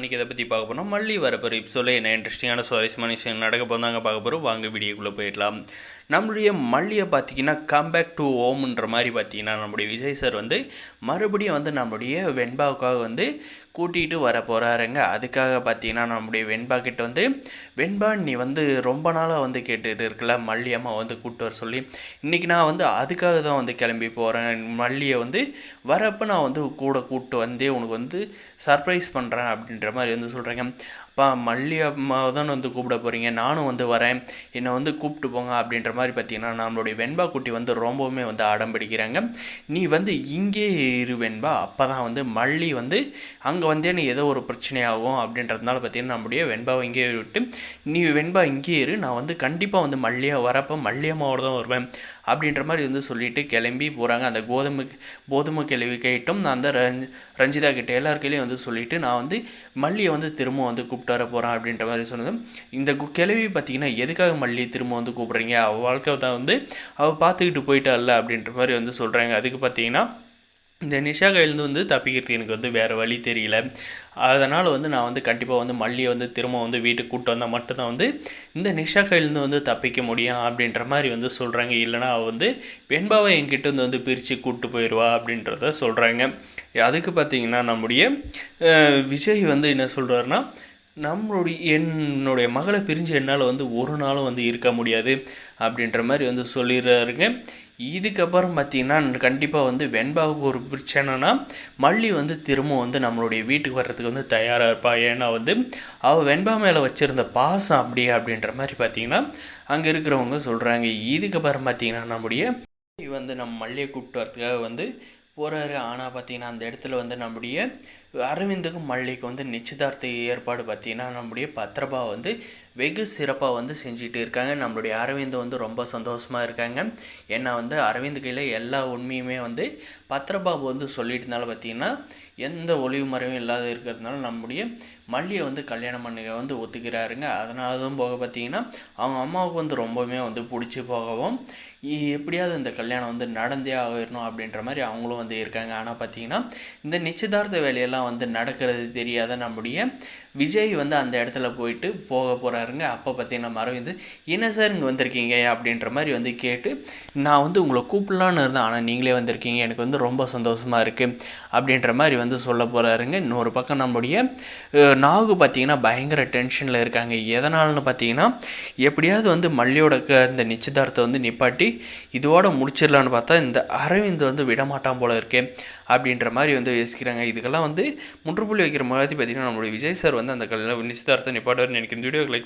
இன்றைக்கி இதை பற்றி பார்க்க போகிறோம். மல்லி வரப்போகிற எபிசோடில் என்ன இன்ட்ரெஸ்டிங்கான சுவாரஸ்யமான விஷயம் நடக்க போதாங்க பார்க்க போகிறோம். வாங்க வீடியோக்குள்ளே போயிடலாம். நம்மளுடைய மல்லியை பார்த்திங்கன்னா கம்பேக் டு ஹோம்ன்ற மாதிரி பார்த்திங்கன்னா நம்முடைய விஜய் சார் வந்து மறுபடியும் வந்து நம்முடைய வெண்பாவுக்காக வந்து கூட்டிகிட்டு வர போகிறாருங்க. அதுக்காக பார்த்திங்கன்னா நம்முடைய வெண்பா கிட்ட வந்து வெண்பா நீ வந்து ரொம்ப நாளாக வந்து கேட்டுட்டு இருக்கல மல்லி அம்மா வந்து கூப்பிட்டு வர சொல்லி, இன்றைக்கி நான் வந்து அதுக்காக தான் வந்து கிளம்பி போகிறேன். மல்லியை வந்து வரப்போ நான் வந்து கூட கூப்பிட்டு வந்தே உனக்கு வந்து சர்ப்ரைஸ் பண்ணுறேன் அப்படின்ற மாதிரி வந்து சொல்கிறேங்க. அப்பா மல்லி அம்மாவை தான் வந்து கூப்பிட போகிறீங்க, நானும் வந்து வரேன், என்னை வந்து கூப்பிட்டு போங்க அப்படின்ற மாதிரி பார்த்திங்கன்னா நம்மளுடைய வெண்பா குட்டி வந்து ரொம்பவுமே வந்து அடம்பிடிக்கிறாங்க. நீ வந்து இங்கே இரு வெண்பா, அப்போ தான் வந்து மல்லி வந்து அங்கே வந்தேன்னு ஏதோ ஒரு பிரச்சனையாகும் அப்படின்றதுனால பார்த்திங்கன்னா நம்முடைய வெண்பாவை இங்கே விட்டு நீ வெண்பா இங்கே இரு, நான் வந்து கண்டிப்பாக வந்து மல்லியாக வரப்போ மல்லி அம்மாவோட தான் வருவேன் அப்படின்ற மாதிரி வந்து சொல்லிவிட்டு கிளம்பி போகிறாங்க. அந்த கோதுமை கிளவி கேட்டும் நான் அந்த ரஞ்சிதா கிட்டே எல்லாருக்கையிலையும் வந்து சொல்லிவிட்டு நான் வந்து மல்லியை வந்து திரும்ப வந்து கூப்பிட்டு வர போகிறேன் அப்படின்ற மாதிரி சொன்னது. இந்த கிளவி பார்த்திங்கன்னா எதுக்காக மல்லி திரும்ப வந்து கூப்பிட்றீங்க, அவள் வாழ்க்கை தான் வந்து அவள் பார்த்துக்கிட்டு போயிட்டால அப்படின்ற மாதிரி வந்து சொல்கிறாங்க. அதுக்கு பார்த்திங்கன்னா இந்த நிஷா கையிலேருந்து வந்து தப்பிக்கிறதுக்கு எனக்கு வந்து வேறு வழி தெரியல, அதனால் வந்து நான் வந்து கண்டிப்பாக வந்து மல்லியை வந்து திரும்ப வந்து வீட்டுக்கு கூப்பிட்டு வந்தால் மட்டும்தான் வந்து இந்த நிஷா கையிலேருந்து வந்து தப்பிக்க முடியும் அப்படின்ற மாதிரி வந்து சொல்கிறாங்க. இல்லைனா அவள் வந்து வெண்பாவை என்கிட்ட வந்து பிரித்து கூப்பிட்டு போயிடுவா அப்படின்றத சொல்கிறாங்க. அதுக்கு பார்த்திங்கன்னா நம்முடைய விஜய் வந்து என்ன சொல்கிறாருன்னா, என்னுடைய மகளை பிரிஞ்சு என்னால் வந்து ஒரு நாளும் வந்து இருக்க முடியாது அப்படின்ற மாதிரி வந்து சொல்லிடுறாருங்க. இதுக்கப்புறம் பார்த்திங்கன்னா கண்டிப்பாக வந்து வெண்பாவுக்கு ஒரு பிரச்சனைனா மல்லி வந்து திரும்ப வந்து நம்மளுடைய வீட்டுக்கு வர்றதுக்கு வந்து தயாராக இருப்பா. ஏன்னா வந்து அவள் வெண்பா மேலே வச்சுருந்த பாசம் அப்படியே அப்படின்ற மாதிரி பார்த்திங்கன்னா அங்கே இருக்கிறவங்க சொல்கிறாங்க. இதுக்கப்புறம் பார்த்திங்கன்னா நம்முடைய வந்து நம்ம மல்லியை கூப்பிட்டு வரதுக்காக வந்து போகிறாரு. ஆனால் பார்த்திங்கன்னா அந்த இடத்துல வந்து நம்முடைய அரவிந்துக்கும் மல்லிக்கு வந்து நிச்சயதார்த்த ஏற்பாடு பார்த்திங்கன்னா நம்முடைய பத்ரபா வந்து வெகு சிறப்பாக வந்து செஞ்சுட்டு இருக்காங்க. நம்மளுடைய அரவிந்த் வந்து ரொம்ப சந்தோஷமாக இருக்காங்க. ஏன்னா வந்து அரவிந்த் கையில் எல்லா உண்மையுமே வந்து பத்ரபாபு வந்து சொல்லிட்டனால பார்த்திங்கன்னா எந்த ஒளிவு மறைவும் இல்லாத இருக்கிறதுனால நம்முடைய மல்லியை வந்து கல்யாணம் பண்ணிக்க வந்து ஒத்துக்கிறாருங்க. அதனால தான் போக பார்த்திங்கன்னா அவங்க அம்மாவுக்கு வந்து ரொம்பவுமே வந்து பிடிச்சி போகவும் எப்படியாவது இந்த கல்யாணம் வந்து நடந்தே ஆகிடணும் அப்படின்ற மாதிரி அவங்களும் வந்து இருக்காங்க. ஆனால் பார்த்திங்கன்னா இந்த நிச்சயதார்த்த வேலையெல்லாம் வந்து நடக்கிறது தெரியாத நம்முடைய விஜய் வந்து அந்த இடத்துல போயிட்டு போக போகிறாருங்க. அப்போ பார்த்திங்கன்னா அரவிந்த் என்ன சார் இங்கே வந்திருக்கீங்க அப்படின்ற மாதிரி வந்து கேட்டு, நான் வந்து உங்களை கூப்பிடலான்னு இருந்தேன், ஆனால் நீங்களே வந்திருக்கீங்க, எனக்கு வந்து ரொம்ப சந்தோஷமாக இருக்குது அப்படின்ற மாதிரி வந்து சொல்ல போகிறாருங்க. இன்னொரு பக்கம் நம்முடைய நாகு பார்த்திங்கன்னா பயங்கர டென்ஷனில் இருக்காங்க. எதனால்னு பார்த்திங்கன்னா எப்படியாவது வந்து மல்லியோட இந்த நிச்சயதார்த்தத்தை வந்து நிப்பாட்டி இதோட முடிச்சிடலான்னு பார்த்தா இந்த அரவிந்த் வந்து விடமாட்டான் போல இருக்கே அப்படின்ற மாதிரி வந்து யோசிக்கிறாங்க. இதுக்கெல்லாம் வந்து முற்றுப்புள்ளி வைக்கிற மாதிரி பார்த்திங்கன்னா நம்மளுடைய விஜய் சார் வந்து அந்த நிச்சயதார்த்தத்தை நிப்பாட்டுவார்னு எனக்கு இந்த வீடியோ லைக்